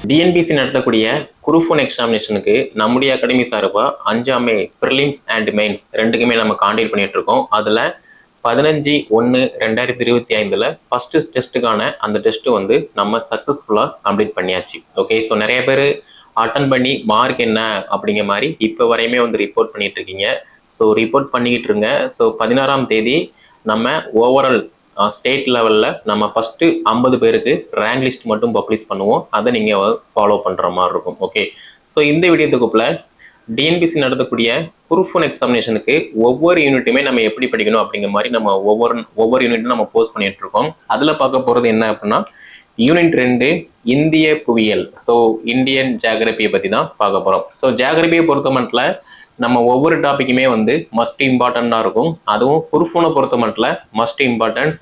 TNPSC நடத்தக்கூடிய group one எக்ஸாமினேஷனுக்கு நம்முடைய academy சார்பாக 5ஆமே ப்ரிலிம்ஸ் அண்ட் மெயின்ஸ் ரெண்டுக்குமே நம்ம காண்டக்ட் பண்ணிட்டு இருக்கோம். அதில் 15/1/2025 ஃபர்ஸ்ட் டெஸ்ட்டுக்கான அந்த டெஸ்ட்டு வந்து நம்ம சக்ஸஸ்ஃபுல்லாக கம்ப்ளீட் பண்ணியாச்சு. ஓகே, ஸோ நிறைய பேர் அட்டன் பண்ணி மார்க் என்ன அப்படிங்கிற மாதிரி இப்போ வரையுமே வந்து ரிப்போர்ட் பண்ணிட்டு இருக்கீங்க. ஸோ ரிப்போர்ட் பண்ணிக்கிட்டு இருங்க. ஸோ 16ஆம் தேதி நம்ம ஓவரால் ஸ்டேட் லெவலில் நம்ம ஃபஸ்ட்டு 50 பேருக்கு ரேங்க் லிஸ்ட் மட்டும் பப்ளிஷ் பண்ணுவோம். அதை நீங்கள் ஃபாலோ பண்ணுற மாதிரி இருக்கும். ஓகே, ஸோ இந்த வீடியோ தொகுப்பில் டிஎன்பிசி நடத்தக்கூடிய குரூப் ஒன் எக்ஸாமினேஷனுக்கு ஒவ்வொரு யூனிட்டுமே நம்ம எப்படி படிக்கணும் அப்படிங்கிற மாதிரி நம்ம ஒவ்வொரு யூனிட்டும் நம்ம போஸ்ட் பண்ணிட்டு இருக்கோம். அதில் பார்க்க போகிறது என்ன அப்படின்னா யூனிட் 2 இந்திய புவியியல். ஸோ இந்தியன் ஜியாகிரபியை பற்றி தான் பார்க்க போகிறோம். ஸோ ஜியாகிரபியை பொறுத்த மட்டும் நம்ம ஒவ்வொரு டாப்பிக்குமே வந்து மஸ்ட் இம்பார்ட்டண்ட்டாக இருக்கும். அதுவும் குரூப் ஒன்னை பொறுத்த மட்டும் மஸ்ட் இம்பார்ட்டன்ஸ்.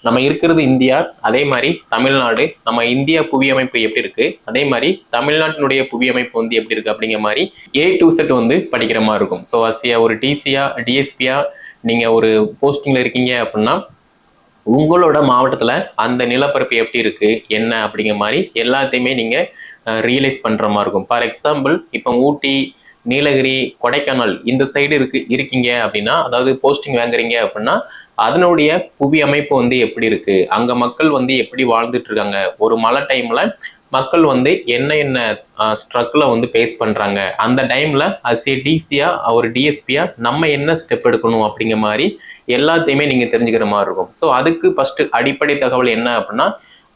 நம்ம இருக்கிறது இந்தியா, அதே மாதிரி தமிழ்நாடு, நம்ம இந்தியா புவியமைப்பு எப்படி இருக்கு, அதே மாதிரி தமிழ்நாட்டினுடைய புவியமைப்பு வந்து எப்படி இருக்கு அப்படிங்கிற மாதிரி A to Z வந்து படிக்கிற மாதிரி இருக்கும். ஸோ அசியா ஒரு டிசியா டிஎஸ்பியா நீங்க ஒரு போஸ்டிங்ல இருக்கீங்க அப்படின்னா உங்களோட மாவட்டத்தில் அந்த நிலப்பரப்பு எப்படி இருக்கு என்ன அப்படிங்கிற மாதிரி எல்லாத்தையுமே நீங்க ரியலைஸ் பண்ற மாதிரி இருக்கும். ஃபார் எக்ஸாம்பிள் இப்போ ஊட்டி, நீலகிரி, கொடைக்கானல் இந்த சைடு இருக்கீங்க அப்படின்னா, அதாவது போஸ்டிங் வாங்குறீங்க அப்படின்னா அதனுடைய புவி அமைப்பு வந்து எப்படி இருக்கு, அங்க மக்கள் வந்து எப்படி வாழ்ந்துட்டு இருக்காங்க, ஒரு மழை டைம்ல மக்கள் வந்து என்ன ஸ்ட்ரகிளை வந்து ஃபேஸ் பண்றாங்க, அந்த டைம்ல அஸ் ஏ டிசியா ஒரு டிஎஸ்பியா நம்ம என்ன ஸ்டெப் எடுக்கணும் அப்படிங்கிற மாதிரி எல்லாத்தையுமே நீங்க தெரிஞ்சுக்கிற மாதிரி இருக்கும். ஸோ அதுக்கு ஃபர்ஸ்ட் அடிப்படை தகவல் என்ன அப்படின்னா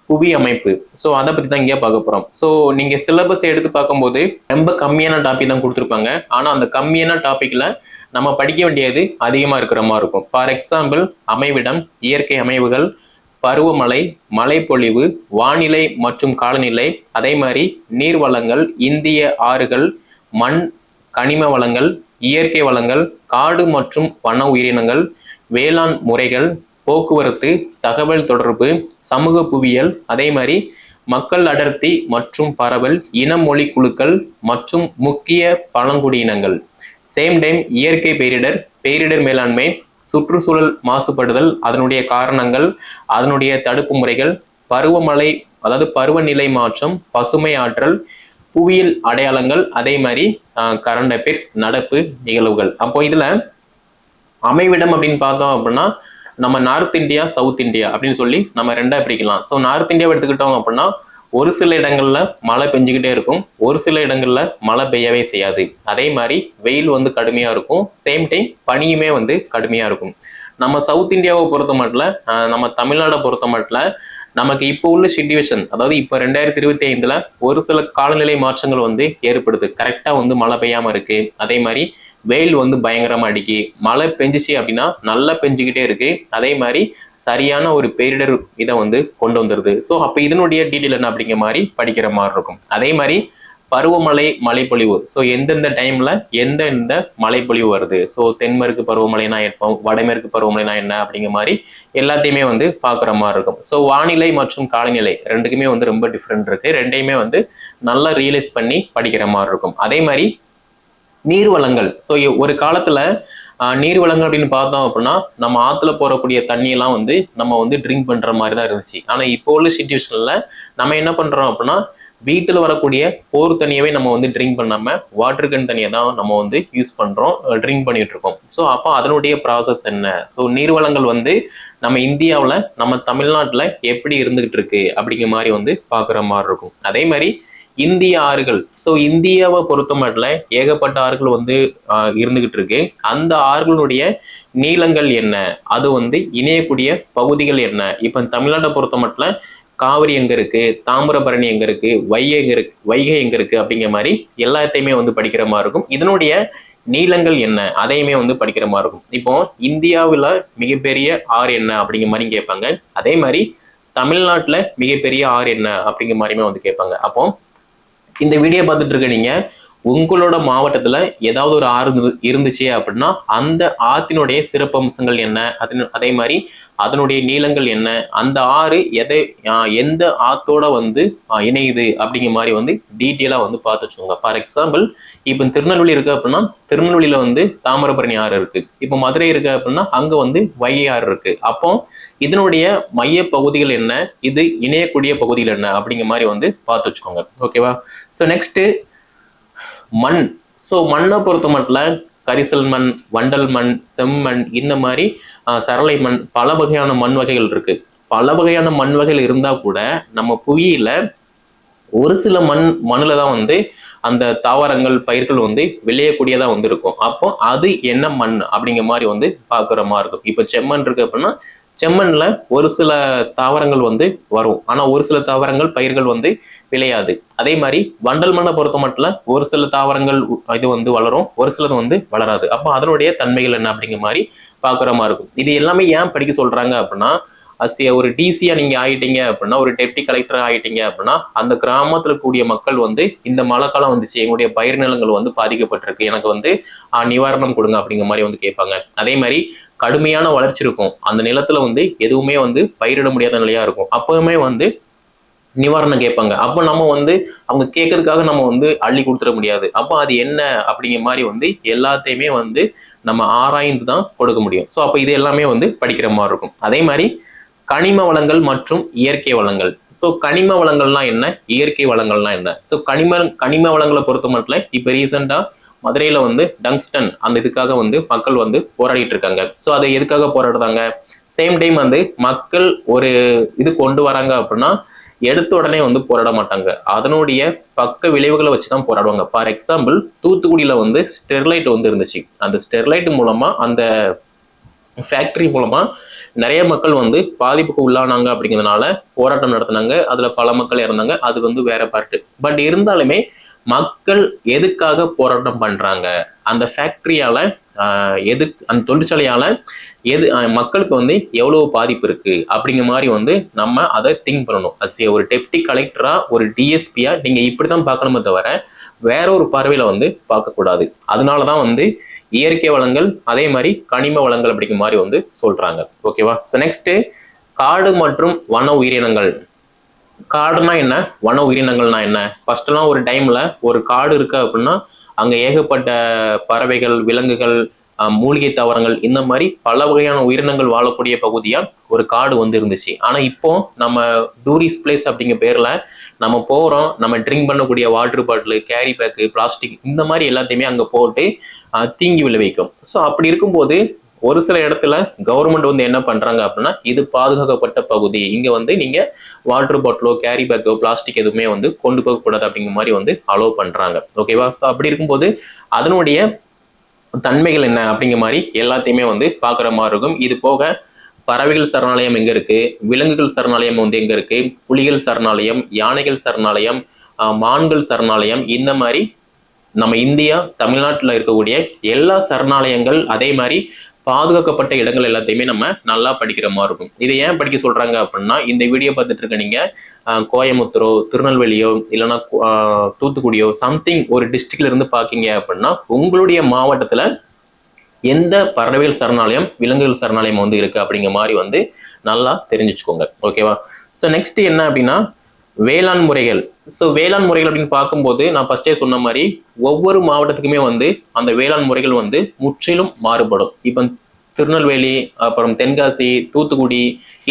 புவி அமைப்பு. ஸோ அதை பற்றி தான் இங்கே பார்க்க போகிறோம். ஸோ நீங்கள் சிலபஸ் எடுத்து பார்க்கும்போது ரொம்ப கம்மியான டாபிக் தான் கொடுத்துருப்பாங்க. ஆனால் அந்த கம்மியான டாப்பிக்கில் நம்ம படிக்க வேண்டியது அதிகமாக இருக்கிற மாதிரி இருக்கும். ஃபார் எக்ஸாம்பிள் அமைவிடம், இயற்கை அமைவுகள், பருவமழை, மழைப்பொழிவு, வானிலை மற்றும் காலநிலை, அதே மாதிரி நீர் வளங்கள், இந்திய ஆறுகள், மண், கனிம வளங்கள், இயற்கை வளங்கள், காடு மற்றும் வன உயிரினங்கள், வேளாண் முறைகள், போக்குவரத்து, தகவல் தொடர்பு, சமூக புவியியல், அதே மாதிரி மக்கள் அடர்த்தி மற்றும் பரவல், இன மொழி குழுக்கள் மற்றும் முக்கிய பழங்குடியினங்கள், சேம் டைம் இயற்கை பேரிடர் மேலாண்மை, சுற்றுச்சூழல் மாசுபடுதல், அதனுடைய காரணங்கள், அதனுடைய தடுப்பு முறைகள், பருவமழை அதாவது பருவநிலை மாற்றம், பசுமை ஆற்றல், புவியியல் அடையாளங்கள், அதே மாதிரி கரண்ட் அஃபேர்ஸ் நடப்பு நிகழ்வுகள். அப்போ இதுல அமைவிடம் அப்படின்னு பார்த்தோம் அப்படின்னா நம்ம நார்த் இந்தியா, சவுத் இந்தியா அப்படின்னு சொல்லி நம்ம ரெண்டா பிரிக்கலாம். ஸோ நார்த் இந்தியாவை எடுத்துக்கிட்டோம் அப்படின்னா ஒரு சில இடங்கள்ல மழை பெஞ்சுக்கிட்டே இருக்கும், ஒரு சில இடங்கள்ல மழை பெய்யவே செய்யாது. அதே மாதிரி வெயில் வந்து கடுமையா இருக்கும், சேம் டைம் பனியுமே வந்து கடுமையா இருக்கும். நம்ம சவுத் இந்தியாவை பொறுத்த மட்டும் நம்ம தமிழ்நாடை பொறுத்த மட்டும் நமக்கு இப்போ உள்ள சிச்சுவேஷன், அதாவது இப்போ 2025 ஒரு சில காலநிலை மாற்றங்கள் வந்து ஏற்படுது. கரெக்டா வந்து மழை பெய்யாம இருக்கு, அதே மாதிரி வெயில் வந்து பயங்கரமா அடிக்கி, மழை பெஞ்சிச்சு அப்படின்னா நல்லா பெஞ்சுக்கிட்டே இருக்கு, அதே மாதிரி சரியான ஒரு பேரிடர் இதை வந்து கொண்டு வந்துருது. ஸோ அப்போ இதனுடைய டீட்டெயில் என்ன அப்படிங்கிற மாதிரி படிக்கிற மாதிரி இருக்கும். அதே மாதிரி பருவமழை, மழைப்பொழிவு, ஸோ எந்தெந்த டைம்ல எந்தெந்த மழைப்பொழிவு வருது, ஸோ தென்மேற்கு பருவமழைனா எப்போ, வடமேற்கு பருவமழைனா என்ன அப்படிங்கிற மாதிரி எல்லாத்தையுமே வந்து பார்க்குற மாதிரி இருக்கும். ஸோ வானிலை மற்றும் காலநிலை ரெண்டுக்குமே வந்து ரொம்ப டிஃப்ரெண்ட் இருக்கு, ரெண்டையுமே வந்து நல்லா ரியலைஸ் பண்ணி படிக்கிற மாதிரி இருக்கும். அதே மாதிரி நீர்வளங்கள், ஸோ ஒரு காலத்துல நீர்வளங்கள் அப்படின்னு பார்த்தோம் அப்படின்னா நம்ம ஆத்துல போறக்கூடிய தண்ணியெல்லாம் வந்து நம்ம வந்து ட்ரிங்க் பண்ற மாதிரி தான் இருந்துச்சு. ஆனா இப்போ உள்ள சிச்சுவேஷன்ல நம்ம என்ன பண்றோம் அப்படின்னா வீட்டில் வரக்கூடிய போர் தண்ணியவே நம்ம வந்து ட்ரிங்க் பண்ணாம வாட்டர் கன் தண்ணியை தான் நம்ம வந்து யூஸ் பண்றோம், ட்ரிங்க் பண்ணிட்டு இருக்கோம். ஸோ அப்போ அதனுடைய ப்ராசஸ் என்ன, ஸோ நீர்வளங்கள் வந்து நம்ம இந்தியாவில் நம்ம தமிழ்நாட்டில் எப்படி இருந்துகிட்டு இருக்கு அப்படிங்கிற மாதிரி வந்து பார்க்குற மாதிரி இருக்கும். அதே மாதிரி இந்திய ஆறுகள், ஸோ இந்தியாவை பொறுத்த மட்டும் ஏகப்பட்ட ஆறுகள் வந்து இருந்துகிட்டு இருக்கு. அந்த ஆறுகளுடைய நீளங்கள் என்ன, அது வந்து இணையக்கூடிய பகுதிகள் என்ன, இப்போ தமிழ்நாட்டை பொறுத்த மட்டும் காவிரி எங்க இருக்கு, தாமிரபரணி எங்க இருக்கு, வைகை எங்க இருக்கு அப்படிங்கிற மாதிரி எல்லாத்தையுமே வந்து படிக்கிற மாதிரி இருக்கும். இதனுடைய நீளங்கள் என்ன அதையுமே வந்து படிக்கிற மாதிரி இருக்கும். இப்போ இந்தியாவில் மிகப்பெரிய ஆறு என்ன அப்படிங்கிற மாதிரி கேட்பாங்க, அதே மாதிரி தமிழ்நாட்டில் மிகப்பெரிய ஆறு என்ன அப்படிங்கிற மாதிரியுமே வந்து கேட்பாங்க. அப்போ இந்த வீடியோ பார்த்துட்டு இருக்க நீங்க உங்களோட மாவட்டத்துல ஏதாவது ஒரு ஆறு இருந்துச்சு அப்படின்னா அந்த ஆத்தினுடைய சிறப்பம்சங்கள் என்ன, அதே மாதிரி அதனுடைய நீளங்கள் என்ன, அந்த ஆறு எந்த ஆத்தோட வந்து இணையுது அப்படிங்கிற மாதிரி வந்து டீட்டெயிலா வந்து பார்த்து வச்சுக்கோங்க. ஃபார் எக்ஸாம்பிள் இப்போ திருநெல்வேலி இருக்கு அப்படின்னா திருநெல்வேலியில வந்து தாமிரபரணி ஆறு இருக்கு, இப்போ மதுரை இருக்கு அப்படின்னா அங்க வந்து வைகை ஆறு இருக்கு. அப்போ இதனுடைய மைய பகுதிகள் என்ன, இது இணையக்கூடிய பகுதிகள் என்ன அப்படிங்கிற மாதிரி வந்து பார்த்து வச்சுக்கோங்க. ஓகேவா? ஸோ நெக்ஸ்ட் மண். ஸோ மண்ணை பொறுத்த மட்டும் கரிசல் மண், வண்டல் மண், செம்மண், இந்த மாதிரி சரளை மண், பல வகையான மண் வகைகள் இருக்கு. பல வகையான மண் வகைகள் இருந்தா கூட நம்ம புவியில ஒரு சில மண்ணுல தான் வந்து அந்த தாவரங்கள் பயிர்கள் வந்து விளையக்கூடியதா வந்து இருக்கும். அப்போ அது என்ன மண் அப்படிங்கிற மாதிரி வந்து பாக்குற மாதிரி இருக்கும். இப்ப செம்மண் இருக்கு அப்படின்னா செம்மண்ல ஒரு சில தாவரங்கள் வந்து வரும், ஆனா ஒரு சில தாவரங்கள் பயிர்கள் வந்து விளையாது. அதே மாதிரி வண்டல் மண்ணை பொறுத்த மட்டும் ஒரு சில தாவரங்கள் இது வந்து வளரும், ஒரு சிலது வந்து வளராது. அப்போ அதனுடைய தன்மைகள் என்ன அப்படிங்கிற மாதிரி பாக்குற மாதிரி இருக்கும். இது எல்லாமே ஏன் படிக்க சொல்றாங்க அப்படின்னா, ஒரு டிசியா நீங்க ஆயிட்டீங்க அப்படின்னா, ஒரு டெப்டி கலெக்டர் ஆயிட்டீங்க அப்படின்னா, அந்த கிராமத்துல கூடிய மக்கள் வந்து இந்த மழை காலம் வந்துச்சு, எங்களுடைய பயிர் நிலங்கள் வந்து பாதிக்கப்பட்டிருக்கு, எனக்கு வந்து நிவாரணம் கொடுங்க அப்படிங்கிற மாதிரி வந்து கேட்பாங்க. அதே மாதிரி கடுமையான வளர்ச்சி இருக்கும், அந்த நிலத்துல வந்து எதுவுமே வந்து பயிரிட முடியாத நிலையா இருக்கும், அப்பவுமே வந்து நிவாரணம் கேட்பாங்க. அப்போ நம்ம வந்து அவங்க கேட்கறதுக்காக நம்ம வந்து அள்ளி கொடுத்துட முடியாது. அப்போ அது என்ன அப்படிங்கிற மாதிரி வந்து எல்லாத்தையுமே வந்து நம்ம ஆராய்ந்து தான் கொடுக்க முடியும். ஸோ அப்போ இது எல்லாமே வந்து படிக்கிற மாதிரி இருக்கும். அதே மாதிரி கனிம வளங்கள் மற்றும் இயற்கை வளங்கள். ஸோ கனிம வளங்கள்னா என்ன, இயற்கை வளங்கள்னா என்ன? ஸோ கனிம வளங்களை பொறுத்த மட்டும் இப்போ ரீசெண்டா மதுரையில வந்து டங்ஸ்டன் அந்த இதுக்காக வந்து மக்கள் வந்து போராடிட்டு இருக்காங்க. ஸோ அதை எதுக்காக போராடுறாங்க? சேம் டைம் வந்து மக்கள் ஒரு இது கொண்டு வராங்க அப்படின்னா எடுத்த உடனே வந்து போராட மாட்டாங்க, அதனுடைய பக்க விளைவுகளை வச்சுதான் போராடுவாங்க. ஃபார் எக்ஸாம்பிள் தூத்துக்குடியில வந்து ஸ்டெர்லைட் வந்து இருந்துச்சு. அந்த ஸ்டெர்லைட் மூலமா, அந்த ஃபேக்டரி மூலமா நிறைய மக்கள் வந்து பாதிப்புக்கு உள்ளானாங்க. அப்படிங்கிறதுனால போராட்டம் நடத்தினாங்க, அதுல பல மக்கள் இறந்தாங்க, அது வந்து வேற பார்ட். பட் இருந்தாலுமே மக்கள் எதுக்காக போராட்டம் பண்றாங்க, அந்த ஃபேக்டரியால அந்த தொழிற்சாலையால மக்களுக்கு வந்து எவ்வளவு பாதிப்பு இருக்கு அப்படிங்கிற மாதிரி வந்து நம்ம அதை திங்க் பண்ணணும். ஒரு டெப்டி கலெக்டரா, ஒரு டிஎஸ்பியா நீங்க இப்படிதான் பார்க்கணுமே தவிர வேற ஒரு பார்வையில வந்து பார்க்கக்கூடாது. அதனாலதான் வந்து இயற்கை வளங்கள் அதே மாதிரி கனிம வளங்கள் அப்படிங்கிற மாதிரி வந்து சொல்றாங்க. ஓகேவா? ஸோ நெக்ஸ்ட் காடு மற்றும் வன உயிரினங்கள். காடுனா என்ன, வன உயிரினங்கள்னா என்ன? ஃபர்ஸ்ட் எல்லாம் ஒரு டைம்ல ஒரு காடு இருக்கு அப்படின்னா அங்க ஏகப்பட்ட பறவைகள், விலங்குகள், மூலிகை தாவரங்கள், இந்த மாதிரி பல வகையான உயிரினங்கள் வாழக்கூடிய பகுதியா ஒரு காடு வந்து இருந்துச்சு. ஆனா இப்போ நம்ம டூரிஸ்ட் பிளேஸ் அப்படிங்கிற பேர்ல நம்ம போறோம், நம்ம ட்ரிங்க் பண்ணக்கூடிய water bottle, carry bag, plastic, இந்த மாதிரி எல்லாத்தையுமே அங்க போட்டு தீங்கி விளைவிக்கும். ஸோ அப்படி இருக்கும்போது ஒரு சில இடத்துல கவர்மெண்ட் வந்து என்ன பண்றாங்க அப்படின்னா, இது பாதுகாக்கப்பட்ட பகுதி, இங்க வந்து நீங்க வாட்டர் பாட்டிலோ, கேரி பேக்கோ, பிளாஸ்டிக் எதுவுமே வந்து கொண்டு போக கூடாது அப்படிங்கிற மாதிரி வந்து அலோவ் பண்றாங்க. ஓகேவா? ஸோ அப்படி இருக்கும்போது அதனுடைய தன்மைகள் என்ன அப்படிங்கிற மாதிரி எல்லாத்தையுமே வந்து பாக்குற மாதிரி இருக்கும். இது போக பறவைகள் சரணாலயம் எங்க இருக்கு, விலங்குகள் சரணாலயம் வந்து எங்க இருக்கு, புலிகள் சரணாலயம், யானைகள் சரணாலயம், மான்கள் சரணாலயம், இந்த மாதிரி நம்ம இந்தியா தமிழ்நாட்டில் இருக்கக்கூடிய எல்லா சரணாலயங்கள், அதே மாதிரி பாதுகாக்கப்பட்ட இடங்கள் எல்லாத்தையுமே நம்ம நல்லா படிக்கிற மாதிரி இருக்கும். இதை ஏன் படிக்க சொல்றாங்க அப்படின்னா, இந்த வீடியோ பார்த்துட்டு இருக்க நீங்க கோயமுத்தூரோ, திருநெல்வேலியோ, இல்லைன்னா தூத்துக்குடியோ, சம்திங் ஒரு டிஸ்ட்ரிக்ட்ல இருந்து பாக்கீங்க அப்படின்னா உங்களுடைய மாவட்டத்துல எந்த பறவைகள் சரணாலயம், விலங்குகள் சரணாலயம் வந்து இருக்கு அப்படிங்கிற மாதிரி வந்து நல்லா தெரிஞ்சுச்சுக்கோங்க. ஓகேவா? ஸோ நெக்ஸ்ட் என்ன அப்படின்னா வேளாண் முறைகள். ஸோ வேளாண் முறைகள் அப்படின்னு பார்க்கும்போது நான் ஃபர்ஸ்டே சொன்ன மாதிரி ஒவ்வொரு மாவட்டத்துக்குமே வந்து அந்த வேளாண் முறைகள் வந்து முற்றிலும் மாறுபடும். இப்போ திருநெல்வேலி, அப்புறம் தென்காசி, தூத்துக்குடி,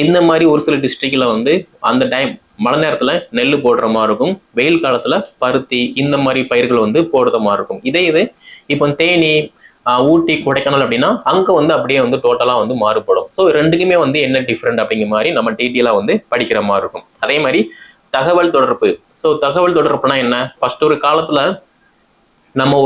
இந்த மாதிரி ஒரு சில டிஸ்ட்ரிக்ட்ல வந்து அந்த டைம் மழை நேரத்துல நெல் போடுற மாதிரி இருக்கும், வெயில் காலத்துல பருத்தி, இந்த மாதிரி பயிர்கள் வந்து போடுற மாதிரி இருக்கும். இது இப்போ தேனி, ஊட்டி, கொடைக்கானல் அப்படின்னா அங்க வந்து அப்படியே வந்து டோட்டலா வந்து மாறுபடும். ஸோ ரெண்டுக்குமே வந்து என்ன டிஃப்ரெண்ட் அப்படிங்கிற மாதிரி நம்ம டீட்டெயிலா வந்து படிக்கிற மாதிரி இருக்கும். அதே மாதிரி தகவல் தொடர்பு. ஸோ தகவல் தொடர்புனா என்ன? ஃபர்ஸ்ட் ஒரு காலத்துல நம்ம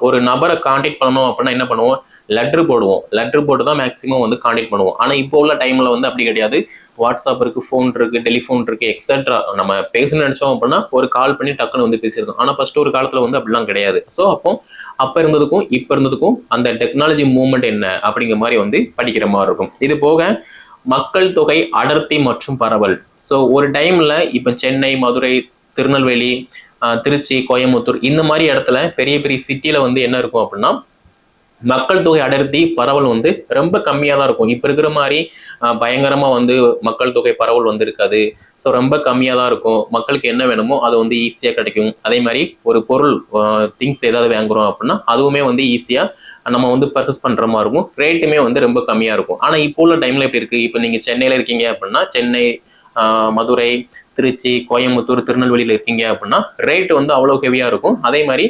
ஒரு நபரை கான்டாக்ட் பண்ணணும் அப்படின்னா என்ன பண்ணுவோம், லெட்டர் போடுவோம், லெட்டர் போட்டு தான் மேக்ஸிமம் வந்து கான்டாக்ட் பண்ணுவோம். ஆனா இப்போ உள்ள டைம்ல வந்து அப்படி கிடையாது. வாட்ஸ்அப் இருக்கு, ஃபோன் இருக்கு, டெலிஃபோன் இருக்கு, எக்ஸெட்ரா. நம்ம பேசணும்னு நினைச்சோம் அப்படின்னா ஒரு கால் பண்ணி டக்குன்னு வந்து பேசியிருக்கோம். ஆனா ஃபர்ஸ்ட் ஒரு காலத்துல வந்து அப்படிலாம் கிடையாது. ஸோ அப்ப இருந்ததுக்கும் இப்ப இருந்ததுக்கும் அந்த டெக்னாலஜி மூவ்மெண்ட் என்ன அப்படிங்கிற மாதிரி வந்து படிக்கிற மாதிரி இருக்கும். இது போக மக்கள் தொகை அடர்த்தி மற்றும் பரவல். ஸோ ஒரு டைம்ல இப்ப சென்னை, மதுரை, திருநெல்வேலி, திருச்சி, கோயம்புத்தூர், இந்த மாதிரி இடத்துல பெரிய பெரிய சிட்டியில வந்து என்ன இருக்கும் அப்படின்னா மக்கள் தொகை அடர்த்தி பரவல் வந்து ரொம்ப கம்மியா தான் இருக்கும். இப்ப இருக்கிற மாதிரி பயங்கரமா வந்து மக்கள் தொகை பரவல் வந்து இருக்காது. ஸோ ரொம்ப கம்மியா தான் இருக்கும். மக்களுக்கு என்ன வேணுமோ அது வந்து ஈஸியா கிடைக்கும். அதே மாதிரி ஒரு பொருள், திங்ஸ் ஏதாவது வாங்குறோம் அப்படின்னா அதுவுமே வந்து ஈஸியா நம்ம வந்து பர்ச்சேஸ் பண்ற மாதிரி இருக்கும். ரேட்டுமே வந்து ரொம்ப கம்மியா இருக்கும். ஆனா இப்போ உள்ள டைம்ல எப்படி இருக்கு, இப்போ நீங்க சென்னையில இருக்கீங்க அப்படின்னா சென்னை, மதுரை, திருச்சி, கோயம்புத்தூர், திருநெல்வேலியில இருக்கீங்க அப்படின்னா ரேட் வந்து அவ்வளவு ஹெவியா இருக்கும். அதே மாதிரி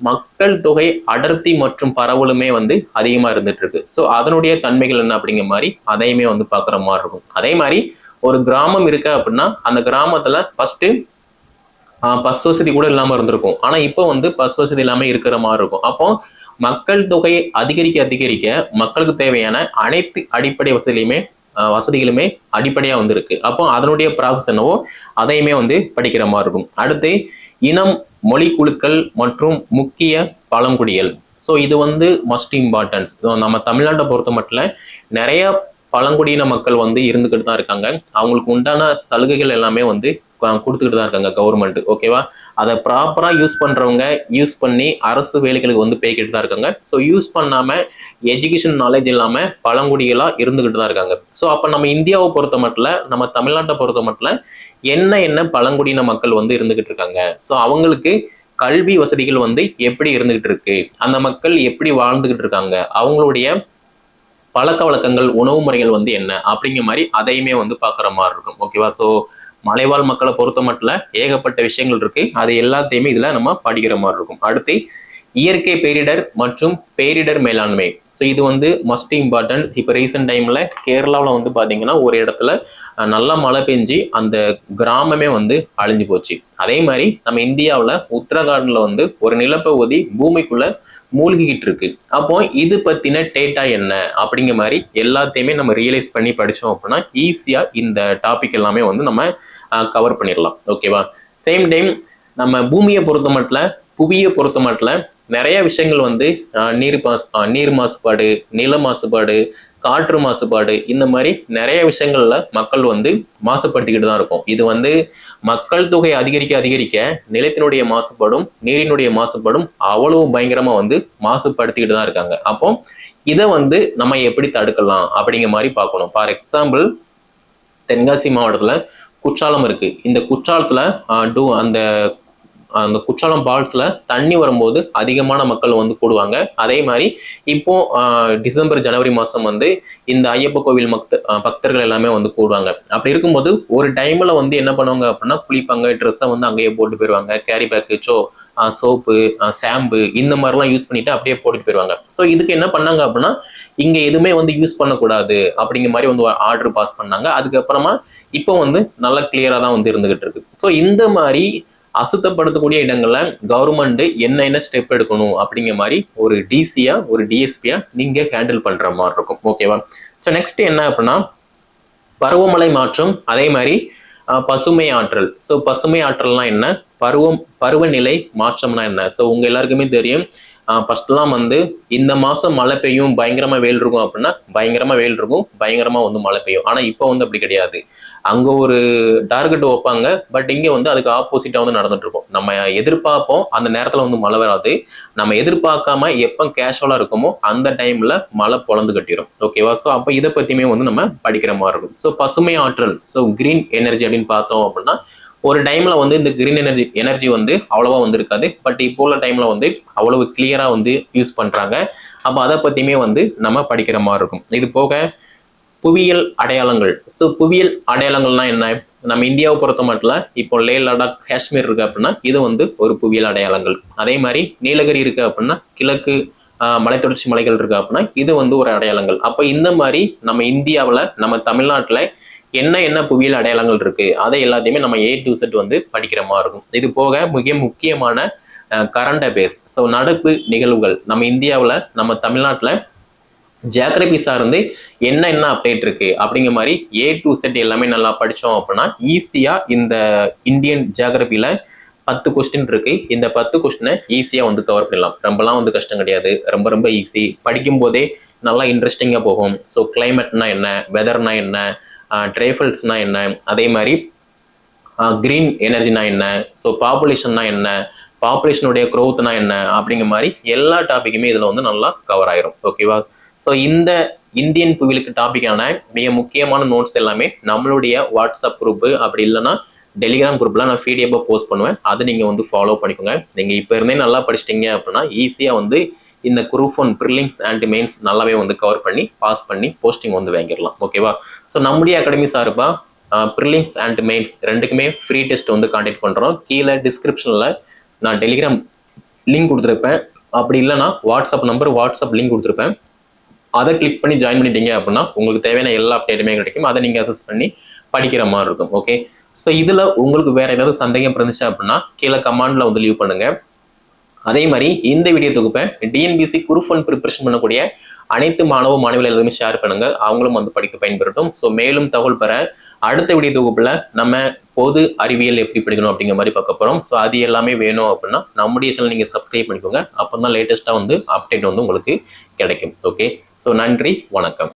மக்கள் தொகை அடர்த்தி மற்றும் பரவலுமே வந்து அதிகமா இருந்துட்டு இருக்கு. ஸோ அதனுடைய தன்மைகள் என்ன அப்படிங்கிற மாதிரி அதையுமே வந்து பாக்குற மாதிரி இருக்கும். அதே மாதிரி ஒரு கிராமம் இருக்கு அப்படின்னா அந்த கிராமத்துல ஃபர்ஸ்ட் பஸ் வசதி கூட இல்லாம இருந்திருக்கும். ஆனா இப்போ வந்து பஸ் வசதி இல்லாம இருக்கிற மாதிரி இருக்கும். அப்போ மக்கள் தொகை அதிகரிக்க அதிகரிக்க மக்களுக்கு தேவையான அனைத்து அடிப்படை வசதிகளுமே அடிப்படையா வந்து இருக்கு. அப்போ அதனுடைய ப்ராசஸ் என்னவோ அதையுமே வந்து படிக்கிற மாதிரி இருக்கும். அடுத்து இனம், மொழி குழுக்கள் மற்றும் முக்கிய பழங்குடிகள். ஸோ இது வந்து மஸ்ட் இம்பார்ட்டன்ஸ். நம்ம தமிழ்நாட்டை பொறுத்த மட்டும் நிறைய பழங்குடியின மக்கள் வந்து இருந்துகிட்டு தான் இருக்காங்க. அவங்களுக்கு உண்டான சலுகைகள் எல்லாமே வந்து கொடுத்துக்கிட்டு தான் இருக்காங்க கவர்மெண்ட். ஓகேவா, அதை ப்ராப்பரா யூஸ் பண்றவங்க யூஸ் பண்ணி அரசு வேலைகளுக்கு வந்து போய்கிட்டு தான் இருக்காங்க. ஸோ யூஸ் பண்ணாம எஜுகேஷன் நாலேஜ் இல்லாம பழங்குடிகளா இருந்துகிட்டு தான் இருக்காங்க. ஸோ அப்ப நம்ம இந்தியாவை பொறுத்த மட்டும், நம்ம தமிழ்நாட்டை பொறுத்த மட்டும் என்ன பழங்குடியின மக்கள் வந்து இருந்துகிட்டு இருக்காங்க, ஸோ அவங்களுக்கு கல்வி வசதிகள் வந்து எப்படி இருந்துகிட்டு இருக்கு, அந்த மக்கள் எப்படி வாழ்ந்துகிட்டு இருக்காங்க, அவங்களுடைய பழக்க வழக்கங்கள், உணவு முறைகள் வந்து என்ன அப்படிங்கிற மாதிரி அதையுமே வந்து பாக்குற மாதிரி இருக்கும். ஓகேவா, ஸோ மலைவாழ் மக்களை பொறுத்த மட்டும் ஏகப்பட்ட விஷயங்கள் இருக்கு. அது எல்லாத்தையுமே இதுல நம்ம படிக்கிற மாதிரி இருக்கும். அடுத்து இயற்கை பேரிடர் மற்றும் பேரிடர் மேலாண்மை. ஸோ இது வந்து மஸ்ட் இம்பார்ட்டன்ட். இப்போ ரீசெண்ட் டைம்ல கேரளாவில் வந்து பாத்தீங்கன்னா ஒரு இடத்துல நல்லா மழை பெஞ்சு அந்த கிராமமே வந்து அழிஞ்சு போச்சு. அதே மாதிரி நம்ம இந்தியாவில் உத்தரகாண்ட்ல வந்து ஒரு நிலப்பகுதி பூமிக்குள்ள மூழ்கிக்கிட்டு இருக்கு. அப்போ இது பத்தின டேட்டா என்ன அப்படிங்கிற மாதிரி எல்லாத்தையுமே நம்ம ரியலைஸ் பண்ணி படிச்சோம் அப்படின்னா ஈஸியா இந்த டாபிக் எல்லாமே வந்து நம்ம கவர் பண்ணிடலாம். ஓகேவா, சேம் டைம் நம்ம பூமியை பொறுத்த மட்டும், புவியை பொறுத்த மட்டும் நிறைய விஷயங்கள் வந்து நீர் மாசுபாடு, நில மாசுபாடு, காற்று மாசுபாடு, இந்த மாதிரி நிறைய விஷயங்கள்ல மக்கள் வந்து மாசுபடுத்திக்கிட்டு தான் இருக்கும். இது வந்து மக்கள் தொகை அதிகரிக்க அதிகரிக்க நிலத்தினுடைய மாசுபாடும் நீரினுடைய மாசுபாடும் அவ்வளவு பயங்கரமா வந்து மாசுபடுத்திக்கிட்டு தான் இருக்காங்க. அப்போ இதை வந்து நம்ம எப்படி தடுக்கலாம் அப்படிங்கிற மாதிரி பார்க்கணும். ஃபார் எக்ஸாம்பிள், தென்காசி மாவட்டத்துல குற்றாலம் இருக்கு. இந்த குற்றாலத்துல அந்த குற்றாலம் பால்ஸ்ல தண்ணி வரும்போது அதிகமான மக்கள் வந்து கூடுவாங்க. அதே மாதிரி இப்போ டிசம்பர் ஜனவரி மாசம் வந்து இந்த ஐயப்ப கோவில் பக்தர்கள் எல்லாமே வந்து கூடுவாங்க. அப்படி இருக்கும்போது ஒரு டைம்ல வந்து என்ன பண்ணுவாங்க அப்படின்னா குளிப்பாங்க, ட்ரெஸ்ஸை வந்து அங்கேயே போட்டு போயிடுவாங்க, கேரி பேக், சோப்பு, ஷாம்பு இந்த மாதிரிலாம் யூஸ் பண்ணிட்டு அப்படியே போட்டுட்டு போயிடுவாங்க. ஸோ இதுக்கு என்ன பண்ணாங்க அப்படின்னா இங்க எதுவுமே வந்து யூஸ் பண்ணக்கூடாது அப்படிங்கிற மாதிரி வந்து ஆர்டர் பாஸ் பண்ணாங்க. அதுக்கப்புறமா இப்போ வந்து நல்லா கிளியரா தான் வந்து இருந்துகிட்டு இருக்கு. ஸோ இந்த மாதிரி அசுத்தப்படுத்தக்கூடிய இடங்கள்ல கவர்மெண்ட் என்ன ஸ்டெப் எடுக்கணும் அப்படிங்கிற மாதிரி ஒரு டிசியா ஒரு டிஎஸ்பியா நீங்க ஹேண்டில் பண்ற மாதிரி இருக்கும். ஓகேவா, ஸோ நெக்ஸ்ட் என்ன அப்படின்னா பருவமழை மாற்றம், அதே மாதிரி பசுமை ஆற்றல். ஸோ பசுமை ஆற்றல்னா என்ன, பருவநிலை மாற்றம்னா என்ன. ஸோ உங்க எல்லாருக்குமே தெரியும், ஃபர்ஸ்ட்லாம் வந்து இந்த மாசம் மழை பெய்யும், பயங்கரமா வெயில் இருக்கும் அப்படின்னா பயங்கரமா வெயில் இருக்கும், பயங்கரமா வந்து மழை பெய்யும். ஆனா இப்போ வந்து அப்படி கிடையாது. அங்க ஒரு டார்கெட் வைப்பாங்க, பட் இங்க வந்து அதுக்கு ஆப்போசிட்டா வந்து நடந்துட்டு இருக்கும். நம்ம எதிர்பார்ப்போம் அந்த நேரத்துல வந்து மழை வராது, நம்ம எதிர்பார்க்காம எப்ப கேஷுவலா இருக்குமோ அந்த டைம்ல மழை பொழந்து கட்டிடும். ஓகேவா, ஸோ அப்போ இதை பத்தியுமே வந்து நம்ம படிக்கிற மாதிரி இருக்கும். ஸோ பசுமை ஆற்றல், ஸோ கிரீன் எனர்ஜி அப்படின்னு பார்த்தோம் அப்படின்னா ஒரு டைம்ல வந்து இந்த கிரீன் எனர்ஜி வந்து அவ்வளவா வந்து இருக்காது, பட் இப்போ உள்ள டைம்ல வந்து அவ்வளவு கிளியரா வந்து யூஸ் பண்றாங்க. அப்போ அதை பத்தியுமே வந்து நம்ம படிக்கிற மாதிரி இருக்கும். இது போக புவியியல் அடையாளங்கள். ஸோ புவியியல் அடையாளங்கள்னா என்ன, நம்ம இந்தியாவை பொறுத்த மட்டும் இப்போ லே லடாக் காஷ்மீர் இருக்கு அப்படின்னா இது வந்து ஒரு புவியியல் அடையாளங்கள். அதே மாதிரி நீலகிரி இருக்கு அப்படின்னா கிழக்கு மலைத்தொடர்ச்சி மலைகள் இருக்கு அப்படின்னா இது வந்து ஒரு அடையாளங்கள். அப்போ இந்த மாதிரி நம்ம இந்தியாவில் நம்ம தமிழ்நாட்டில் என்ன புவியியல் அடையாளங்கள் இருக்கு அதை எல்லாத்தையுமே நம்ம A to Z வந்து படிக்கிற மாதிரி இருக்கும். இது போக மிக முக்கியமான கரண்ட் அஃபேர்ஸ், ஸோ நடப்பு நிகழ்வுகள். நம்ம இந்தியாவில் நம்ம தமிழ்நாட்டில் ஜியாகிரபி சார்ந்து என்ன அப்டேட் இருக்கு அப்படிங்கிற மாதிரி A to Z எல்லாமே நல்லா படிச்சோம் அப்படின்னா ஈஸியா இந்த இந்தியன் ஜியாகிரபியில 10 கொஸ்டின் இருக்கு. இந்த 10 கொஸ்டினை ஈஸியா வந்து கவர் பண்ணலாம். ரொம்பலாம் வந்து கஷ்டம் கிடையாது, ரொம்ப ஈஸி. படிக்கும் போதே நல்லா இன்ட்ரெஸ்டிங்கா போகும். ஸோ கிளைமேட்னா என்ன, வெதர்னா என்ன, ட்ரைஃபல்ஸ்னா என்ன, அதே மாதிரி கிரீன் எனர்ஜினா என்ன, ஸோ பாப்புலேஷன்னா என்ன, பாப்புலேஷனுடைய க்ரோத்னா என்ன அப்படிங்கிற மாதிரி எல்லா டாபிக்குமே இதுல வந்து நல்லா கவர் ஆயிரும். ஓகேவா, ஸோ இந்த இந்தியன் புவியலுக்கு டாபிக்கான மிக முக்கியமான நோட்ஸ் எல்லாமே நம்மளுடைய வாட்ஸ்அப் குரூப், அப்படி இல்லைன்னா டெலிகிராம் குரூப்ல நான் பிடிஎஃப் போஸ்ட் பண்ணுவேன். அதை நீங்க வந்து ஃபாலோ பண்ணிக்கோங்க. நீங்க இப்ப இருந்தே நல்லா படிச்சிட்டீங்க அப்படின்னா ஈஸியா வந்து இந்த group one prelims and mains நல்லாவே வந்து கவர் பண்ணி பாஸ் பண்ணி போஸ்டிங் வந்து வாங்கிடலாம். ஓகேவா? ஸோ நம்முடைய அகாடமி சார்பாக ப்ரிலிம்ஸ் அண்ட் மெயின்ஸ் ரெண்டுக்குமே ஃப்ரீ டெஸ்ட் வந்து கான்டாக்ட் பண்ணுறோம். கீழே டிஸ்கிரிப்ஷனில் நான் டெலிகிராம் லிங்க் கொடுத்துருப்பேன். அப்படி இல்லைனா வாட்ஸ்அப் லிங்க் கொடுத்துருப்பேன். அதை கிளிக் பண்ணி ஜாயின் பண்ணிட்டீங்க அப்படின்னா உங்களுக்கு தேவையான எல்லா அப்டேட்டுமே கிடைக்கும். அதை நீங்கள் அசஸ் பண்ணி படிக்கிற மாதிரி இருக்கும். ஓகே, ஸோ இதில் உங்களுக்கு வேற ஏதாவது சந்தேகம் இருந்துச்சு அப்படின்னா கீழே கமெண்ட்ல வந்து லீவ் பண்ணுங்க. அதே மாதிரி இந்த வீடியோ தொகுப்பை டிஎன்பிசி குரூப் ஒன் ப்ரிப்பரேஷன் பண்ணக்கூடிய அனைத்து மாணவிகள் எல்லாருமே ஷேர் பண்ணுங்க. அவங்களும் வந்து படிக்க பயன்பெறட்டும். ஸோ மேலும் தகவல் பெற அடுத்த வீடியோ தொகுப்புல நம்ம பொது அறிவியல் எப்படி படிக்கணும் அப்படிங்கிற மாதிரி பார்க்க போறோம். ஸோ அது எல்லாமே வேணும் அப்படின்னா நம்முடைய சேனல் நீங்க சப்ஸ்கிரைப் பண்ணிக்கோங்க. அப்போ தான் லேட்டஸ்டா வந்து அப்டேட் வந்து உங்களுக்கு கிடைக்கும். ஓகே, ஸோ நன்றி, வணக்கம்.